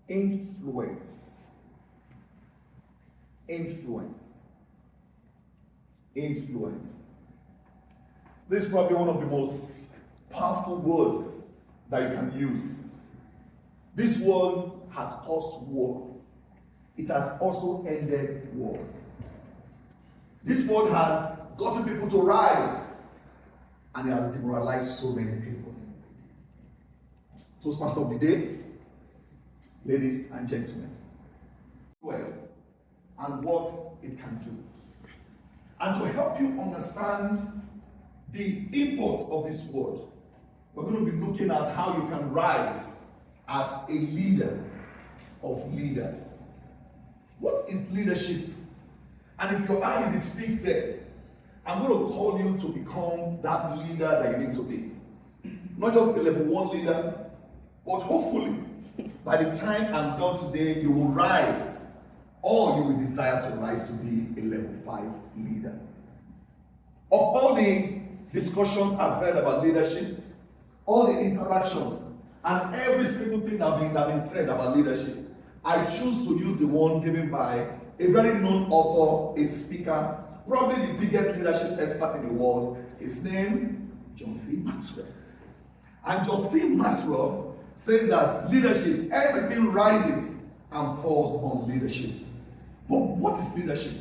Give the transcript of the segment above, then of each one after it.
Influence. Influence. Influence. This is probably one of the most powerful words that you can use. This word has caused war. It has also ended wars. This word has gotten people to rise, and it has demoralized so many people. Toastmaster of the day, ladies and gentlemen, and what it can do. And to help you understand the import of this word, we're going to be looking at how you can rise as a leader of leaders. What is leadership? And if your eyes is fixed there, I'm going to call you to become that leader that you need to be. Not just a level 1 leader, but hopefully, by the time I'm done today, you will rise, or you will desire to rise to be a level 5 leader. Of all the discussions I've heard about leadership, all the interactions, and every single thing that has been said about leadership, I choose to use the one given by a very known author, a speaker, probably the biggest leadership expert in the world. His name, John C. Maxwell. And John C. Maxwell says that leadership, everything rises and falls on leadership. But what is leadership?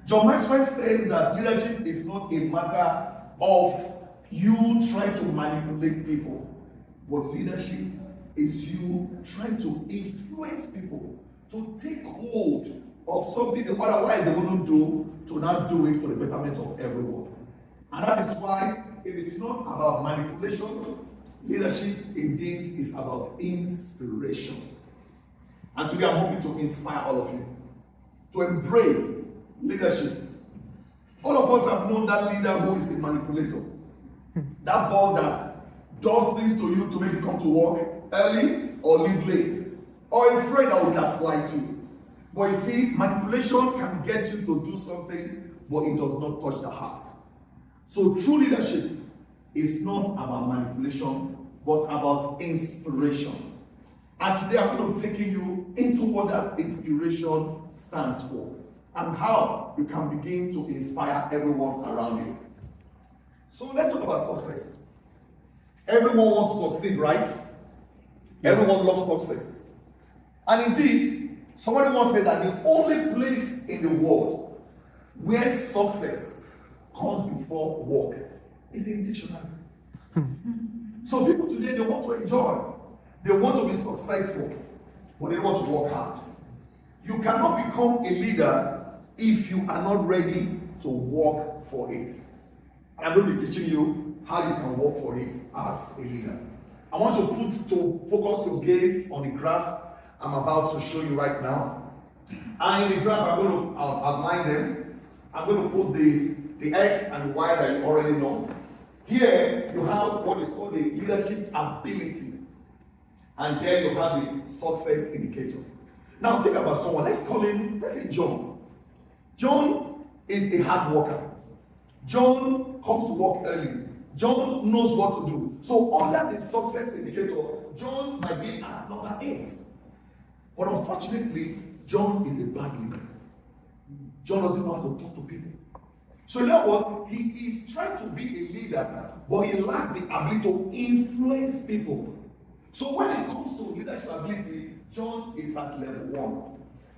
John Maxwell says that leadership is not a matter of you trying to manipulate people, but leadership is you trying to influence people to take hold of something that otherwise they wouldn't do, to not do it for the betterment of everyone. And that is why it is not about manipulation. Leadership indeed is about inspiration. And today I'm hoping to inspire all of you to embrace leadership. All of us have known that leader who is a manipulator. That boss that does things to you to make you come to work early or leave late, or a friend that will gaslight you. But you see, manipulation can get you to do something, but it does not touch the heart. So true leadership is not about manipulation, but about inspiration. And today I'm going to be taking you into what that inspiration stands for, and how you can begin to inspire everyone around you. So let's talk about success. Everyone wants to succeed, right? Yes. Everyone loves success. And indeed, somebody once said that the only place in the world where success comes before work is in the dictionary. So people today, they want to enjoy. They want to be successful, but they want to work hard. You cannot become a leader if you are not ready to work for it. I'm going to be teaching you how you can work for it as a leader. I want to focus your gaze on the graph I'm about to show you right now. And in the graph, I'm going to outline them. I'm going to put the X and the Y that you already know. Here, you have what is called the leadership ability. And there you have the success indicator. Now think about someone. Let's say John. John is a hard worker. John comes to work early. John knows what to do. So under the success indicator, John might be at number 8. But unfortunately, John is a bad leader. John doesn't know how to talk to people. So in other words, he is trying to be a leader, but he lacks the ability to influence people. So when it comes to leadership ability, John is at level 1.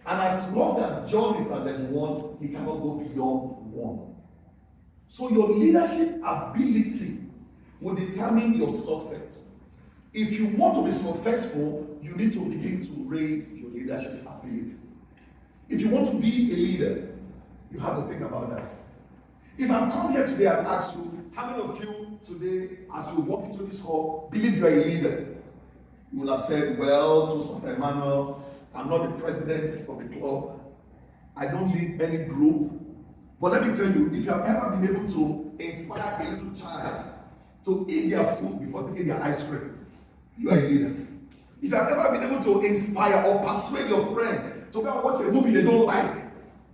And as long as John is at level 1, he cannot go beyond 1. So your leadership ability will determine your success. If you want to be successful, you need to begin to raise your leadership ability. If you want to be a leader, you have to think about that. If I come here today and ask you, how many of you today, as you walk into this hall, believe you are a leader? You will have said, well, Toastmaster Emmanuel, I'm not the president of the club. I don't lead any group. But let me tell you, if you have ever been able to inspire a little child to eat their food before taking their ice cream, you are a leader. If you have ever been able to inspire or persuade your friend to go and watch a movie they don't like,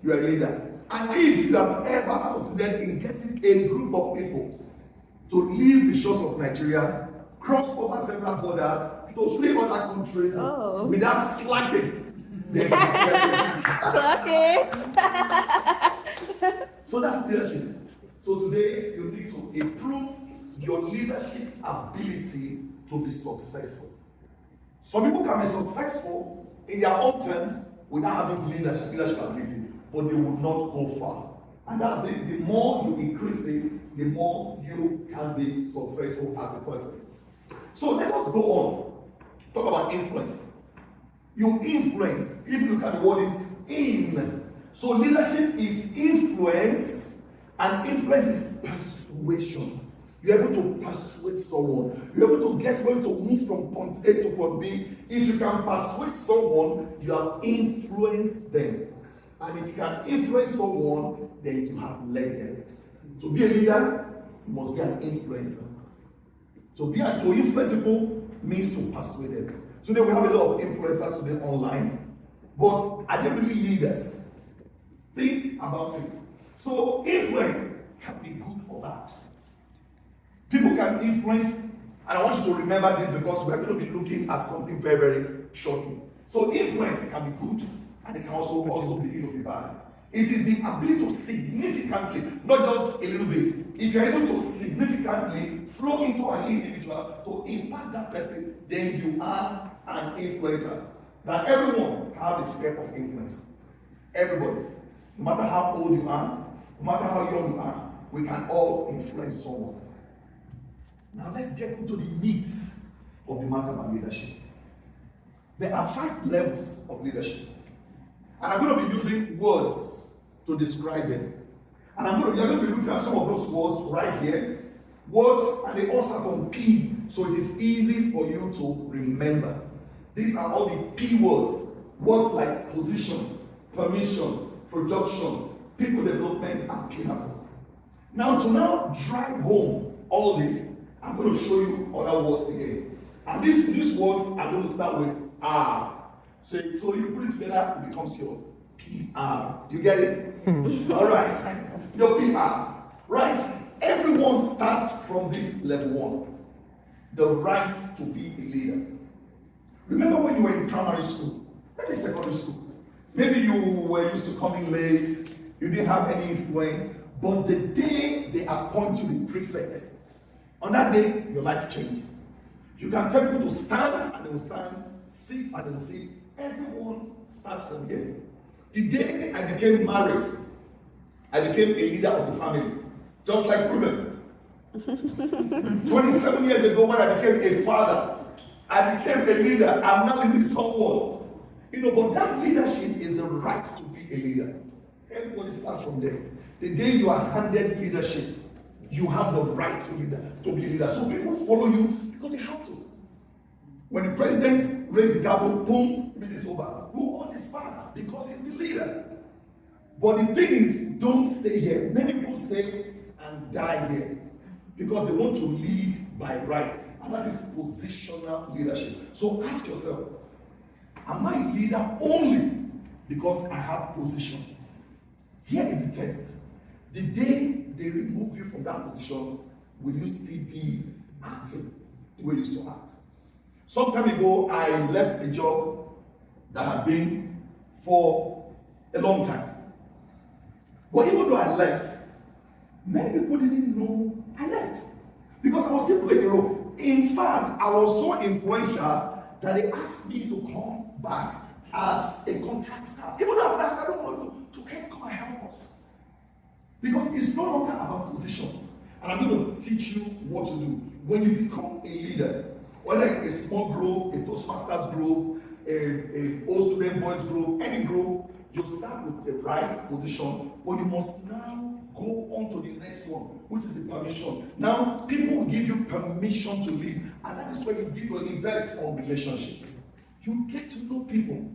you are a leader. And if you have ever succeeded in getting a group of people to leave the shores of Nigeria cross over several borders to 3 other countries without slacking. Slacking. So that's leadership. So today you need to improve your leadership ability to be successful. Some people can be successful in their own terms without having leadership ability, but they will not go far. And that's it. The more you increase it, the more you can be successful as a person. So let us go on. Talk about influence. You influence. If you look at the word is in. So leadership is influence, and influence is persuasion. You're able to persuade someone. You're able to get someone to move from point A to point B. If you can persuade someone, you have influenced them. And if you can influence someone, then you have led them. To be a leader, you must be an influencer. To influence people means to persuade them. Today we have a lot of influencers today online, but are they really leaders? Think about it. So influence can be good or bad. People can influence, and I want you to remember this because we are going to be looking at something very, very shortly. So influence can be good, and it can also be bad. It is the ability to significantly, not just a little bit, if you're able to significantly flow into an individual to impact that person, then you are an influencer. That everyone can have a sphere of influence. Everybody. No matter how old you are, no matter how young you are, we can all influence someone. Now let's get into the meat of the matter about leadership. There are 5 levels of leadership. And I'm going to be using words to describe them. And you're going to be looking at some of those words right here. Words, and they all start from P, so it is easy for you to remember. These are all the P words. Words like position, permission, production, people development, and pinnacle. Now to drive home all this, I'm going to show you other words again. And these words are going to start with R. So you put it together, it becomes your PR. Do you get it? All right. Your PR. Right? Everyone starts from this level 1. The right to be a leader. Remember when you were in primary school, maybe secondary school, maybe you were used to coming late, you didn't have any influence, but the day they appoint you the prefect, on that day, your life changed. You can tell people to stand, and they will stand, sit, and they will sit. Everyone starts from here. The day I became married, I became a leader of the family, just like Ruben. 27 years ago, when I became a father, I became a leader. I'm now leading someone. But that leadership is the right to be a leader. Everybody starts from there. The day you are handed leadership, you have the right to be a leader. So people follow you because they have to. When the president raised the gavel, boom, it is over. Who owns this part? Because he's the leader. But the thing is, don't stay here. Many people stay and die here because they want to lead by right. And that is positional leadership. So ask yourself, am I a leader only because I have position? Here is the test. The day they remove you from that position, will you still be acting the way you used to act? Some time ago, I left a job that had been for a long time. But even though I left, many people didn't know I left because I was still playing the role. In fact, I was so influential that they asked me to come back as a contract staff. Even though I said, I don't want to come and help us. Because it's no longer about position. And I'm going to teach you what to do. When you become a leader, whether a small group, a Toastmasters group, a old student boys group, any group, you start with the right position, but you must now go on to the next one, which is the permission. Now, people will give you permission to lead, and that is where you give or invest on relationship. You get to know people,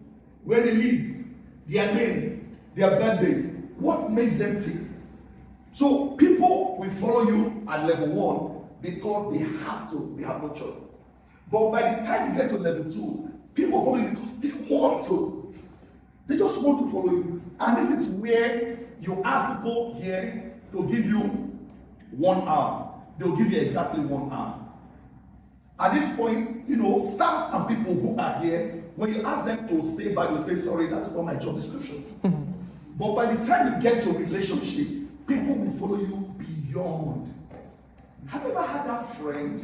where they live, their names, their birthdays, what makes them tick. So people will follow you at level 1 because they have to, they have no choice. But by the time you get to level 2, people follow you because they want to. They just want to follow you. And this is where you ask people here to give you 1 hour. They'll give you exactly 1 hour. At this point, staff and people who are here, when you ask them to stay back, you say, sorry, that's not my job description. But by the time you get to a relationship, people will follow you beyond. Have you ever had that friend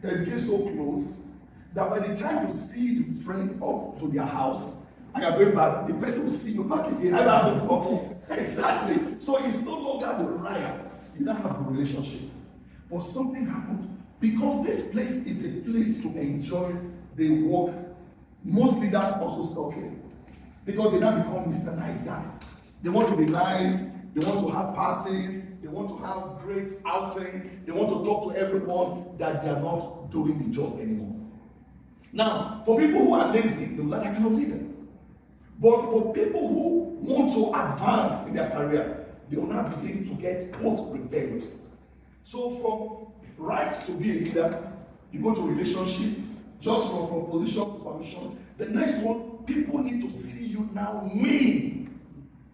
that you get so close that by the time you see the friend up to their house and you're going back, the person will see you back again? Have you ever had before? Exactly. So it's no longer the right. You don't have a relationship. But something happened. Because this place is a place to enjoy the work, most leaders also stop here. Because they now become Mr. Nice Guy. They want to be nice, they want to have parties, they want to have great outing, they want to talk to everyone that they are not doing the job anymore. Now, for people who are lazy, they will like that kind of leader. But for people who want to advance in their career, they will now begin to get both rebellious. So from right to be a leader, you go to relationship, just from position to permission. The next one, people need to see you now win.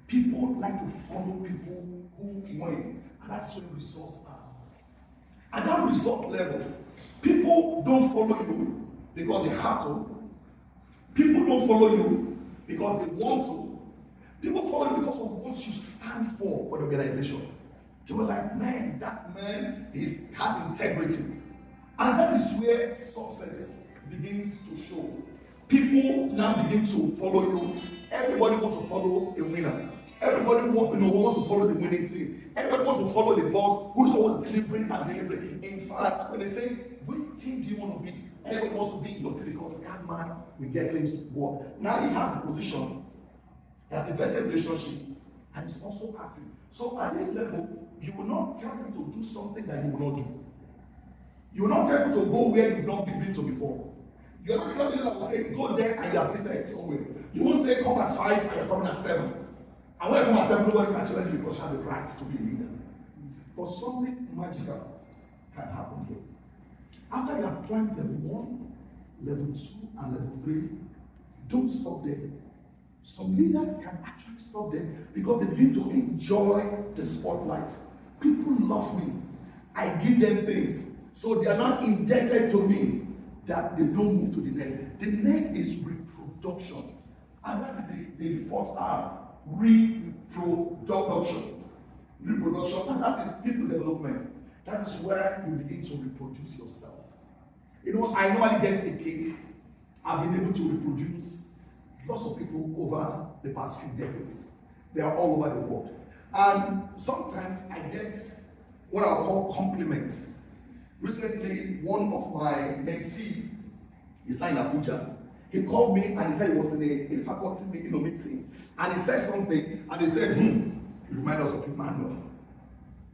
People like to follow people who win, and that's where results are. At that result level, people don't follow you because they have to. People don't follow you because they want to. People follow you because of what you stand for the organization. They were like, man, that man has integrity. And that is where success begins to show. People now begin to follow you. Everybody wants to follow a winner. Everybody wants to follow the winning team. Everybody wants to follow the boss who is always delivering and delivering. In fact, when they say, which team do you want to be? Everybody wants to be in your team because that man will get things to work. Now he has a position, he has a vested relationship, and he's also acting. So at this level, you will not tell him to do something that you will not do. You will not tell him to go where you've not been to before. You're not going to say, go there and you're seated somewhere. You won't say, come at 5 and you're coming at 7. And when you come at 7, nobody can challenge you because you have the right to be a leader. But something magical can happen here. After you have climbed level 1, level 2, and level 3, don't stop there. Some leaders can actually stop there because they begin to enjoy the spotlight. People love me. I give them things. So they are not indebted to me that they don't move to the next. The next is reproduction. And that is the fourth R. Reproduction. Reproduction. And that is people development. That is where you begin to reproduce yourself. I normally get a kick. I've been able to reproduce lots of people over the past few decades. They are all over the world. And sometimes I get what I call compliments. Recently, one of my mentees is now in Abuja. He called me and he said he was in a faculty meeting. And he said something, and he said, you remind us of Emmanuel.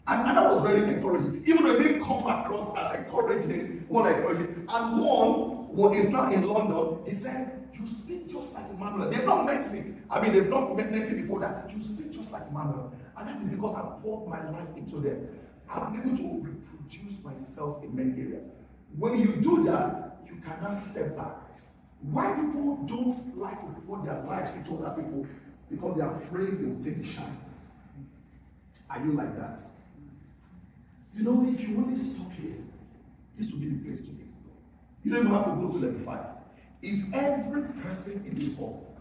And that was very encouraging. Even though it didn't come across as encouraging, more like encouraging. And one is now in London, he said, you speak just like Emmanuel. They've not met me. They've not met me before that. You speak just like Emmanuel. And that is because I poured my life into them. I've been able to reproduce myself in many areas. When you do that, you cannot step back. Why people don't like to pour their lives into other people? Because they are afraid they will take the shine. Are you like that? If you only stop here, this will be the place to be. You don't even have to go to level 5. If every person in this hall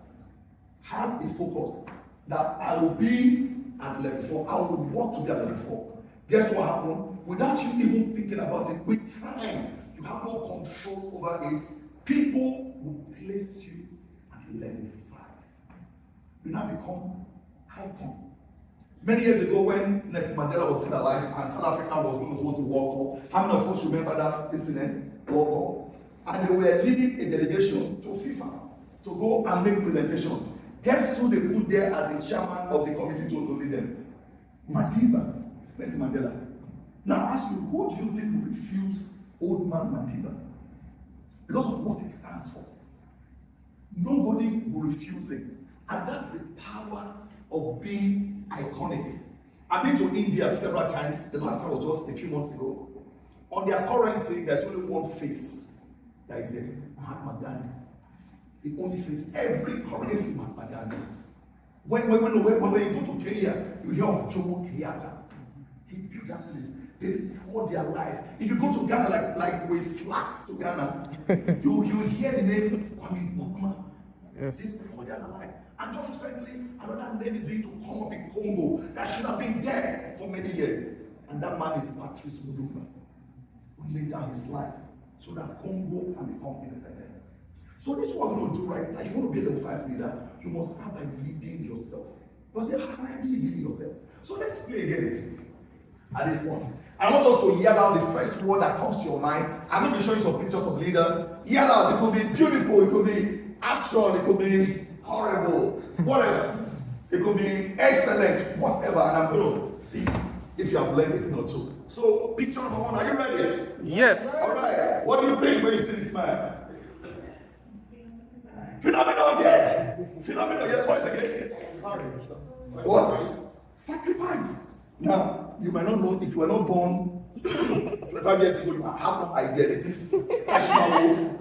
has a focus that I will be at level 4, I will work to be at level 4. Guess what happened? Without you even thinking about it, with time, you have no control over it. People will place you at level 5. You now become icon. Many years ago, when Nelson Mandela was still alive and South Africa was going to host the World Cup, how many of us remember that incident, World Cup? And they were leading a delegation to FIFA to go and make presentation. Guess who they put there as the chairman of the committee to lead them? Madiba, Nelson Mandela. Now I ask you, who do you think will refuse old man Madiba? Because of what it stands for. Nobody will refuse it. And that's the power of being iconic. I've been to India several times. The last time was just a few months ago. On their currency, there's only one face that is there, Mahatma Gandhi. The only face. Every currency, Mahatma Gandhi. When you go to Kenya, you hear of Jomo Kenyatta. He built that place. They pour their life. If you go to Ghana, like we slacked to Ghana, you hear the name Kwame Nkrumah. Yes. They pour their life. And just recently, another name is being to come up in Congo that should have been there for many years. And that man is Patrice Lumumba, who laid down his life so that Congo can become independent. So this is what we're going to do right now. If you want to be a level 5 leader, you must start by leading yourself. Because how can I be leading yourself? So let's play again at this point. I want us to yell out the first word that comes to your mind. I'm going to be showing you some pictures of leaders. Yell out. It could be beautiful. It could be action. It could be horrible. Whatever. It could be excellent. Whatever. And I'm going to see if you have learned it or two. So picture number 1. Are you ready? Yes. All right. What do you think when you see this man? Phenomenal, yes. Phenomenal, yes. What is again? What? Sacrifice. Now, you might not know if you were not born 25 years ago, you might have no idea. This is Ashmawo,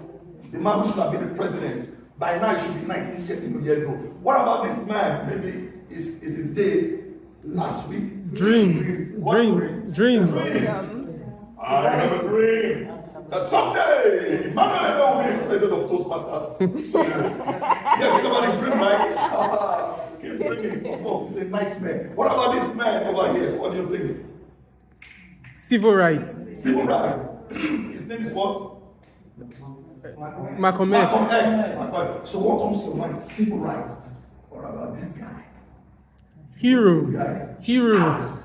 the man who should have been the president. By now, he should be 19 years old. What about this man? Maybe it's his day last week. Dream. I have a dream that someday Emmanuel will be the president of Toastmasters. So, yeah, think about the dream, right? Keep dreaming. It's a nightmare. What about this man over here? What do you think? Civil rights. Civil rights. His name is what? Malcolm X. Malcolm X. So what comes to your mind? Civil rights. What about this guy? Hero, right? Yes.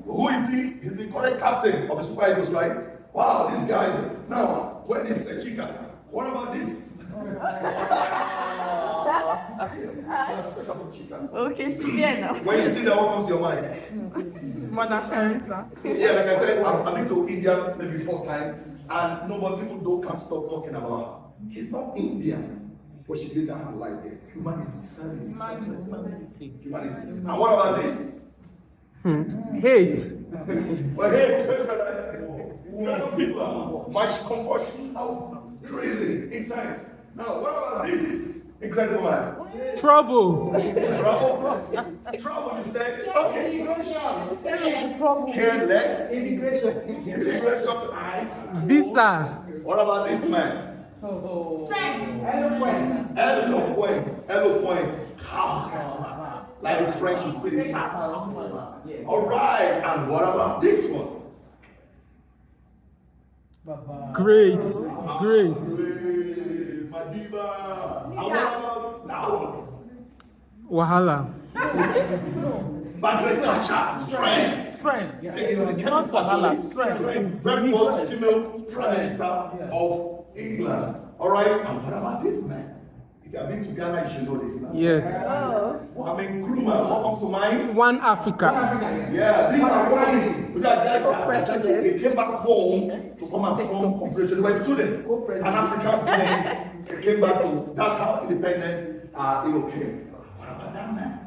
Who is he? He's the current captain of the Super Eagles, right? Wow, this guy is. Now, when is a chica? What about this? That's special for chica. Okay, she's here now. When you see that, what comes to your mind? Mother Teresa. Yeah, like I said, I've been to India maybe 4 times, and nobody people can't stop talking about her. She's not Indian. But she did not have life there. Humanity service. Humanity. And what about this? Hate. Well, hate. People much compulsion. How crazy inside. Now, what about this? Incredible man. Trouble. Trouble, you said? Okay. Careless. Immigration. Eyes. Visa. What about this man? Strength. Eloquent. Charisma. Like the French who say charisma. All right. And what about this one? Great. Madiba. And what about that one? Wahala. Margaret Thatcher. Strength. Very first female prime minister of England. All right. And what about this man? If you have been to Ghana, you should know this man. Yes. Kwame Nkrumah. What comes to mind? One Africa. Yeah, these are guys that they came back home to come and form cooperation. They were students, Pan-African students. They came back to, that's how independence came. What about that man?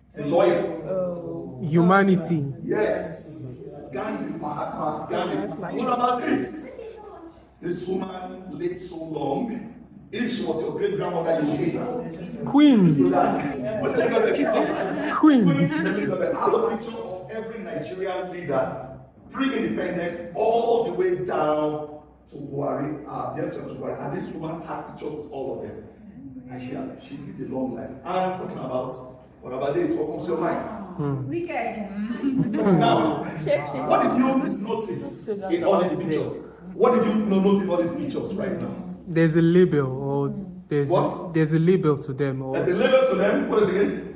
He's a lawyer. Humanity. Yes. Gandhi, Mahatma Gandhi. What about this? This woman lived so long. If she was your great grandmother, you would hate her. Queen. Queen Elizabeth. I have a picture of every Nigerian leader pre-independence all the way down to Buhari, and this woman had pictures with all of them. And she lived a long life. And talking about, what about this? What comes to your mind? Wicked. Now, what did you notice in all these pictures? What did you notice in all these pictures right now? There's a label, or there's a label to them. Or there's a label to them. What is it again?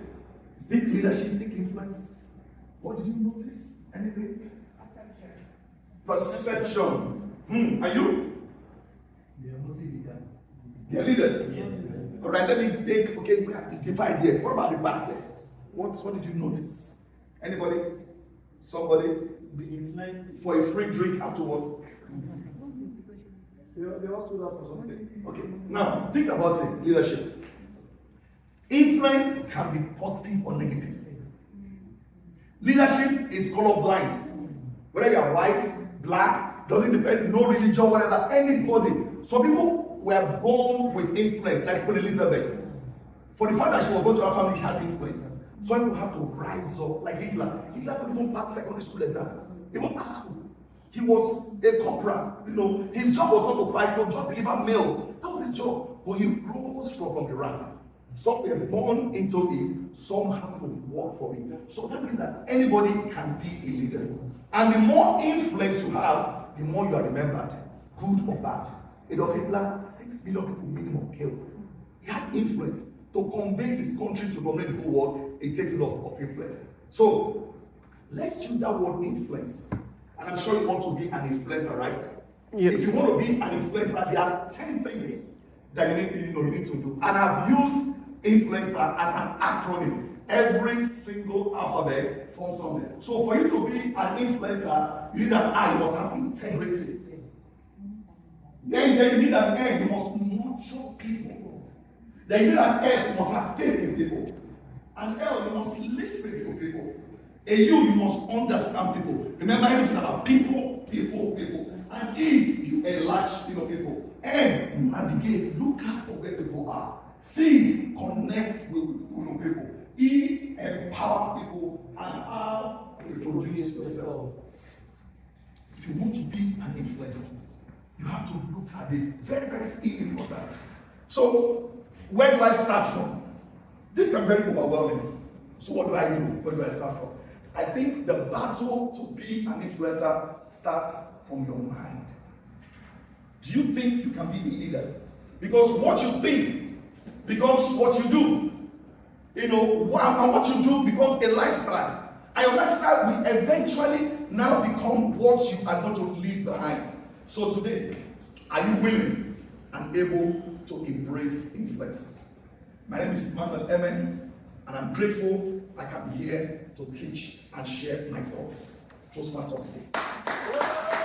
Think leadership, think influence. What did you notice? Anything? Perception. Are you? They are mostly leaders. They are leaders. Yes. All right. Let me take. Okay, we have to divide here. What about the back there? What did you notice? Anybody? Somebody? The influence. For a free drink afterwards. They all stood up for something. Okay, now think about it, leadership. Influence can be positive or negative. Leadership is colorblind. Whether you are white, black, doesn't depend, no religion, whatever, anybody. Some people were born with influence, like Queen Elizabeth. For the fact that she was born to her family, she has influence. So you have to rise up like Hitler. Hitler could even pass secondary school exam, even high school. He was a corporal. You know, his job was not to fight, to just deliver mails. That was his job. But he rose from the rank. Some were born into it, some have to work for it. So that means that anybody can be a leader. And the more influence you have, the more you are remembered, good or bad. Adolf Hitler, 6 million people minimum killed. He had influence. To convince his country to dominate the whole world, it takes a lot of influence. So let's use that word influence. And I'm sure you want to be an influencer, right? Yes. If you want to be an influencer, there are 10 things that you need to do. And I've used influencer as an acronym. Every single alphabet forms something. So for you to be an influencer, you need an I, you must have integrity. Then you need an N, you must nurture people. Then you need an F, you must have faith in people. An L, you must listen to people. A U, you must understand people. Remember, everything is about people, people, people. And E, you enlarge people. N, you navigate, look out for where people are. C, connect with people. E, empower people. And R, reproduce yourself. If you want to be an influencer, you have to look at this. Very, very important. So, where do I start from? This can be very overwhelming. So what do I do? Where do I start from? I think the battle to be an influencer starts from your mind. Do you think you can be a leader? Because what you think becomes what you do. And what you do becomes a lifestyle. And your lifestyle will eventually now become what you are going to leave behind. So today, are you willing and able to embrace influence? My name is Emmanuel, and I'm grateful I can be here to teach and share my thoughts. Toastmasters today.